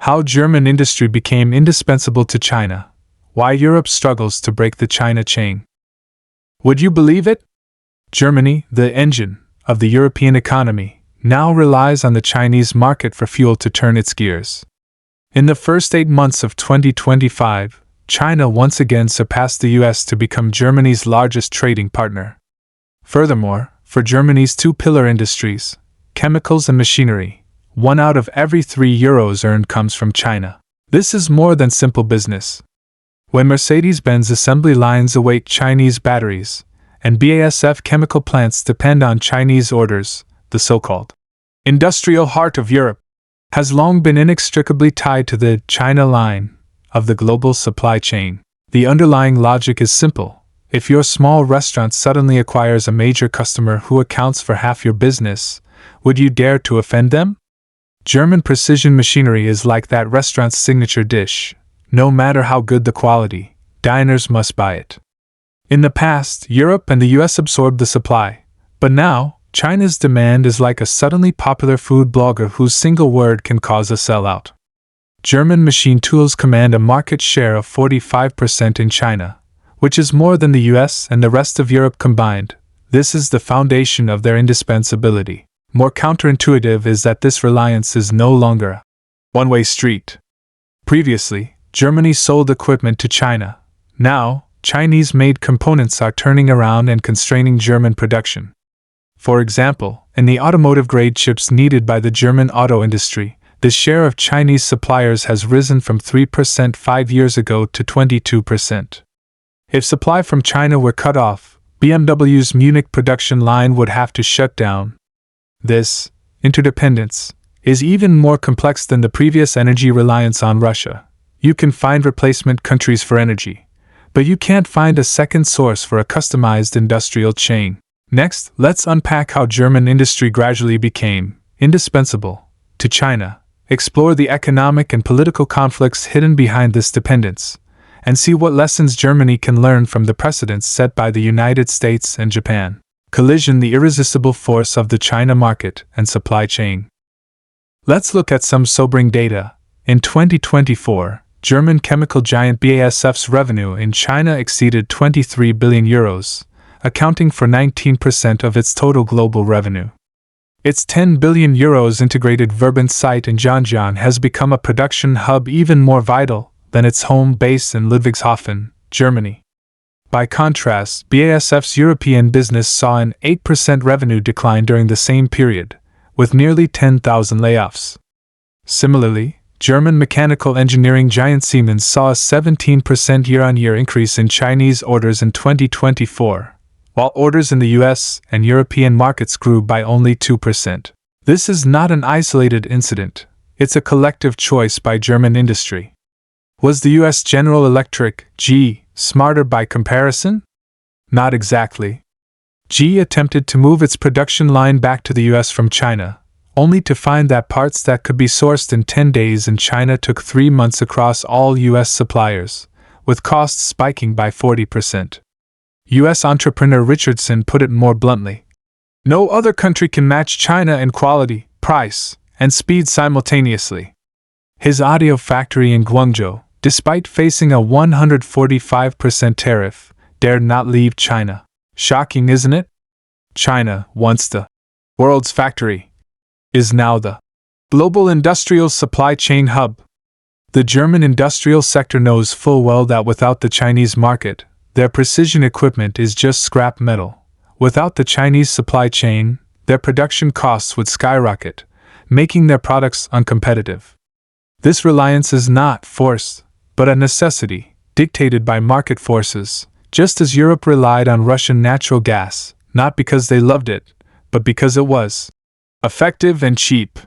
How German industry became indispensable to China. Why Europe struggles to break the China chain. Would you believe it? Germany, the engine of the European economy, now relies on the Chinese market for fuel to turn its gears. In the first 8 months of 2025, China once again surpassed the US to become Germany's largest trading partner. Furthermore, for Germany's two-pillar industries, chemicals and machinery, 1 out of every 3 euros earned comes from China. This is more than simple business. When Mercedes-Benz assembly lines await Chinese batteries, and BASF chemical plants depend on Chinese orders, the so-called industrial heart of Europe has long been inextricably tied to the China line of the global supply chain. The underlying logic is simple. If your small restaurant suddenly acquires a major customer who accounts for half your business, would you dare to offend them? German precision machinery is like that restaurant's signature dish. No matter how good the quality, diners must buy it. In the past, Europe and the US absorbed the supply, but now, China's demand is like a suddenly popular food blogger whose single word can cause a sellout. German machine tools command a market share of 45% in China, which is more than the US and the rest of Europe combined. This is the foundation of their indispensability. More counterintuitive is that this reliance is no longer a one-way street. Previously, Germany sold equipment to China. Now, Chinese-made components are turning around and constraining German production. For example, in the automotive-grade chips needed by the German auto industry, the share of Chinese suppliers has risen from 3% 5 years ago to 22%. If supply from China were cut off, BMW's Munich production line would have to shut down. This interdependence is even more complex than the previous energy reliance on Russia. You can find replacement countries for energy, but you can't find a second source for a customized industrial chain. Next, let's unpack how German industry gradually became indispensable to China, explore the economic and political conflicts hidden behind this dependence, and see what lessons Germany can learn from the precedents set by the United States and Japan. Collision: the irresistible force of the China market and supply chain. Let's look at some sobering data. In 2024, German chemical giant BASF's revenue in China exceeded 23 billion euros, accounting for 19% of its total global revenue. Its 10 billion euros integrated Verbund site in Zhanjiang has become a production hub even more vital than its home base in Ludwigshafen, Germany. By contrast, BASF's European business saw an 8% revenue decline during the same period, with nearly 10,000 layoffs. Similarly, German mechanical engineering giant Siemens saw a 17% year-on-year increase in Chinese orders in 2024, while orders in the US and European markets grew by only 2%. This is not an isolated incident, it's a collective choice by German industry. Was the US General Electric, GE, smarter by comparison? Not exactly. GE attempted to move its production line back to the US from China, only to find that parts that could be sourced in 10 days in China took 3 months across all US suppliers, with costs spiking by 40%. US entrepreneur Richardson put it more bluntly. No other country can match China in quality, price, and speed simultaneously. His audio factory in Guangzhou, despite facing a 145% tariff, dared not leave China. Shocking, isn't it? China, once the world's factory, is now the global industrial supply chain hub. The German industrial sector knows full well that without the Chinese market, their precision equipment is just scrap metal. Without the Chinese supply chain, their production costs would skyrocket, making their products uncompetitive. This reliance is not forced, but a necessity, dictated by market forces, just as Europe relied on Russian natural gas, not because they loved it, but because it was effective and cheap.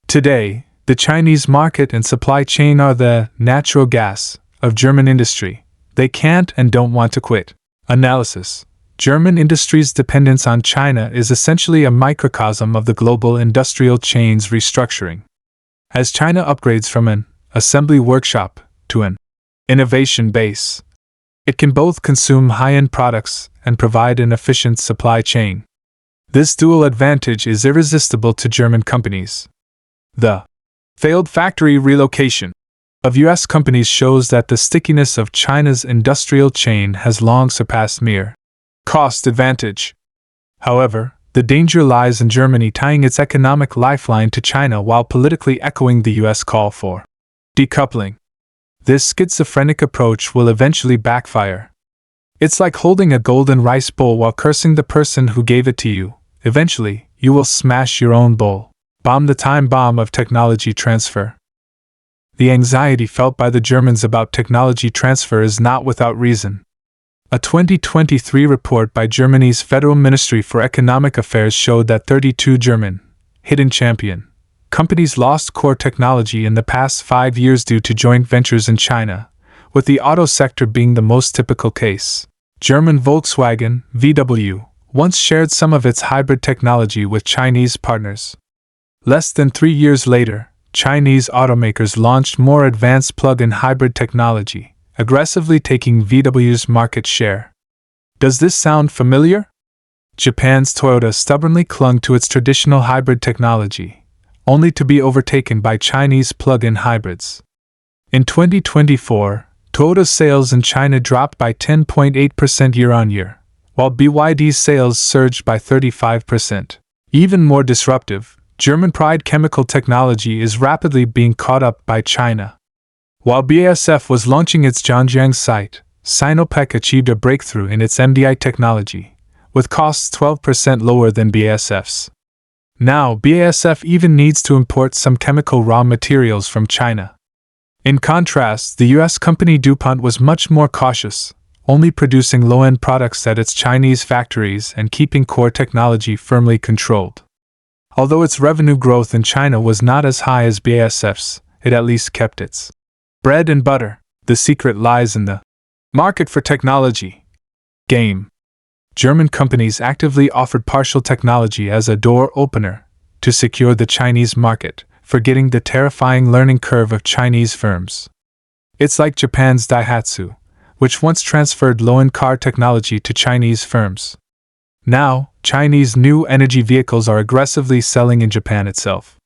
Today, the Chinese market and supply chain are the natural gas of German industry. They can't and don't want to quit. Analysis: German industry's dependence on China is essentially a microcosm of the global industrial chain's restructuring. As China upgrades from an assembly workshop to an innovation base, it can both consume high-end products and provide an efficient supply chain. This dual advantage is irresistible to German companies. The Failed factory relocation of U.S. companies shows that the stickiness of China's industrial chain has long surpassed mere cost advantage. However, the danger lies in Germany tying its economic lifeline to China while politically echoing the U.S. call for decoupling. This schizophrenic approach will eventually backfire. It's like holding a golden rice bowl while cursing the person who gave it to you. Eventually, you will smash your own bowl. Bomb the time bomb of technology transfer. The anxiety felt by the Germans about technology transfer is not without reason. A 2023 report by Germany's Federal Ministry for Economic Affairs showed that 32 German hidden champion companies lost core technology in the past 5 years due to joint ventures in China, with the auto sector being the most typical case. German Volkswagen, VW, once shared some of its hybrid technology with Chinese partners. Less than 3 years later, Chinese automakers launched more advanced plug-in hybrid technology, aggressively taking VW's market share. Does this sound familiar? Japan's Toyota stubbornly clung to its traditional hybrid technology, only to be overtaken by Chinese plug-in hybrids. In 2024, Toyota's sales in China dropped by 10.8% year-on-year, while BYD's sales surged by 35%. Even more disruptive, German Pride Chemical Technology is rapidly being caught up by China. While BASF was launching its Zhangjiang site, Sinopec achieved a breakthrough in its MDI technology, with costs 12% lower than BASF's. Now, BASF even needs to import some chemical raw materials from China. In contrast, the US company DuPont was much more cautious, only producing low-end products at its Chinese factories and keeping core technology firmly controlled. Although its revenue growth in China was not as high as BASF's, it at least kept its bread and butter. The secret lies in the market for technology game. German companies actively offered partial technology as a door opener to secure the Chinese market, forgetting the terrifying learning curve of Chinese firms. It's like Japan's Daihatsu, which once transferred low-end car technology to Chinese firms. Now, Chinese new energy vehicles are aggressively selling in Japan itself.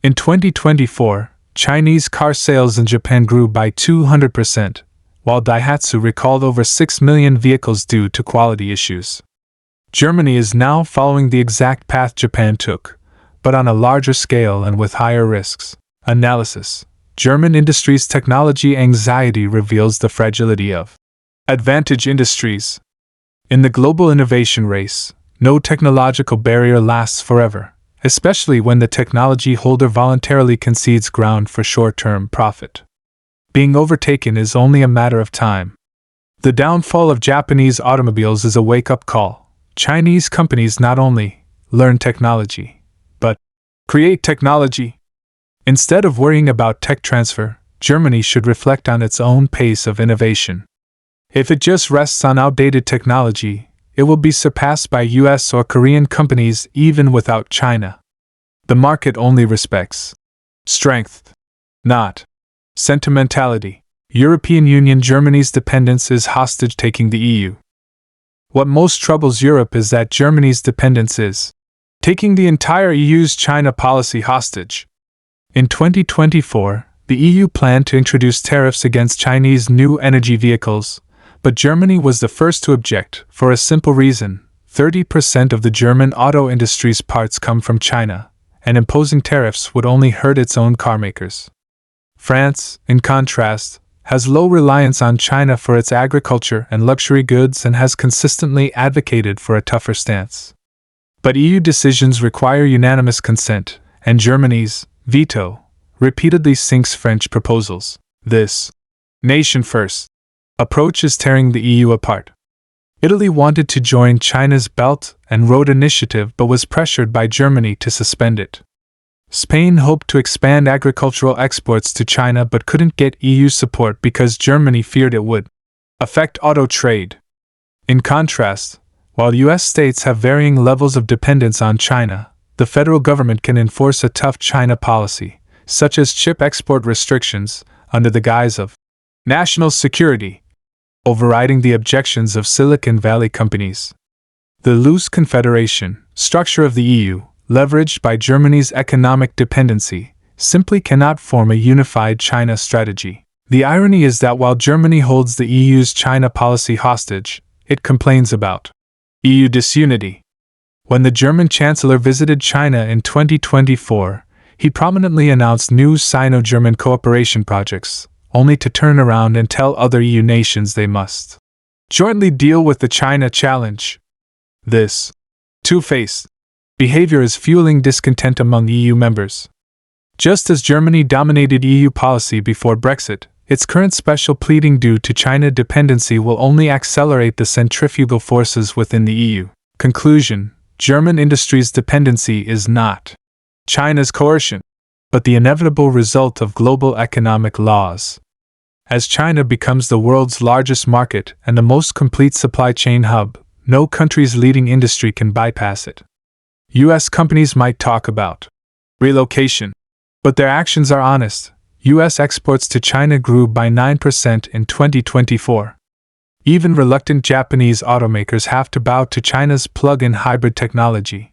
In 2024, Chinese car sales in Japan grew by 200%, while Daihatsu recalled over 6 million vehicles due to quality issues. Germany is now following the exact path Japan took, but on a larger scale and with higher risks. Analysis: German industries' technology anxiety reveals the fragility of advantage industries. In the global innovation race, no technological barrier lasts forever, especially when the technology holder voluntarily concedes ground for short-term profit. Being overtaken is only a matter of time. The downfall of Japanese automobiles is a wake-up call. Chinese companies not only learn technology, but create technology. Instead of worrying about tech transfer, Germany should reflect on its own pace of innovation. If it just rests on outdated technology, it will be surpassed by US or Korean companies even without China. The market only respects strength, not sentimentality. European Union: Germany's dependence is hostage taking the EU. What most troubles Europe is that Germany's dependence is taking the entire EU's China policy hostage. In 2024, the EU planned to introduce tariffs against Chinese new energy vehicles, but Germany was the first to object, for a simple reason: 30% of the German auto industry's parts come from China, and imposing tariffs would only hurt its own carmakers. France, in contrast, has low reliance on China for its agriculture and luxury goods and has consistently advocated for a tougher stance. But EU decisions require unanimous consent, and Germany's veto repeatedly sinks French proposals. This nation-first approach is tearing the EU apart. Italy wanted to join China's Belt and Road Initiative but was pressured by Germany to suspend it. Spain hoped to expand agricultural exports to China but couldn't get EU support because Germany feared it would affect auto trade. In contrast, while US states have varying levels of dependence on China, the federal government can enforce a tough China policy, such as chip export restrictions, under the guise of national security, overriding the objections of Silicon Valley companies. The loose confederation structure of the EU, leveraged by Germany's economic dependency, simply cannot form a unified China strategy. The irony is that while Germany holds the EU's China policy hostage, it complains about EU disunity. When the German Chancellor visited China in 2024, he prominently announced new Sino-German cooperation projects, only to turn around and tell other EU nations they must jointly deal with the China challenge. This two-faced behavior is fueling discontent among EU members. Just as Germany dominated EU policy before Brexit, its current special pleading due to China dependency will only accelerate the centrifugal forces within the EU. Conclusion: German industry's dependency is not China's coercion, but the inevitable result of global economic laws. As China becomes the world's largest market and the most complete supply chain hub, no country's leading industry can bypass it. US companies might talk about relocation, but their actions are honest. US exports to China grew by 9% in 2024. Even reluctant Japanese automakers have to bow to China's plug-in hybrid technology.